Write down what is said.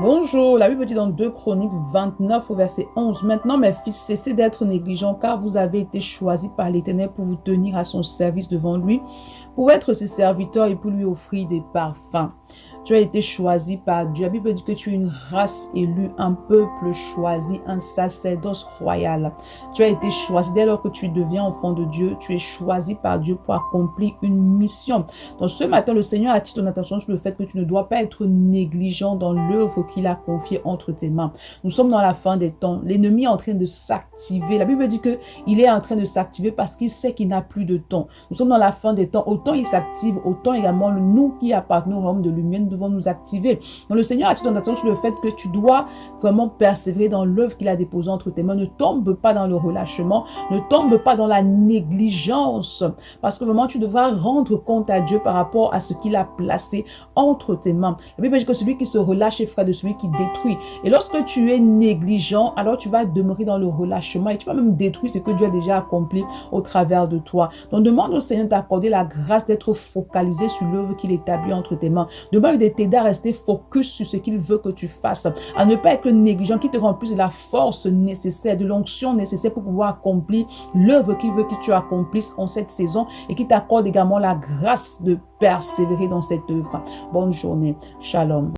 Bonjour, la Bible dit dans 2 Chroniques 29 au verset 11. Maintenant, mes fils, cessez d'être négligents, car vous avez été choisis par l'Éternel pour vous tenir à son service devant lui, pour être ses serviteurs et pour lui offrir des parfums. Tu as été choisi par Dieu. La Bible dit que tu es une race élue, un peuple choisi, un sacerdoce royal. Tu as été choisi dès lors que tu deviens enfant de Dieu. Tu es choisi par Dieu pour accomplir une mission. Donc ce matin, le Seigneur attire ton attention sur le fait que tu ne dois pas être négligent dans l'œuvre qu'il a confiée entre tes mains. Nous sommes dans la fin des temps. L'ennemi est en train de s'activer. La Bible dit qu'il est en train de s'activer parce qu'il sait qu'il n'a plus de temps. Nous sommes dans la fin des temps. Autant il s'active, autant également nous qui appartenons au royaume de lumière, nous devons nous activer. Donc le Seigneur attire ton attention sur le fait que tu dois vraiment persévérer dans l'œuvre qu'il a déposée entre tes mains. Ne tombe pas dans le relâchement, ne tombe pas dans la négligence, parce que vraiment tu devras rendre compte à Dieu par rapport à ce qu'il a placé entre tes mains. La Bible dit que celui qui se relâche est frère de celui qui détruit. Et lorsque tu es négligent, alors tu vas demeurer dans le relâchement et tu vas même détruire ce que Dieu a déjà accompli au travers de toi. Donc demande au Seigneur d'accorder la grâce d'être focalisé sur l'œuvre qu'il établit entre tes mains. Demande de t'aider à rester focus sur ce qu'il veut que tu fasses, à ne pas être négligent, qui te remplisse de la force nécessaire, de l'onction nécessaire pour pouvoir accomplir l'œuvre qu'il veut que tu accomplisses en cette saison et qui t'accorde également la grâce de persévérer dans cette œuvre. Bonne journée. Shalom.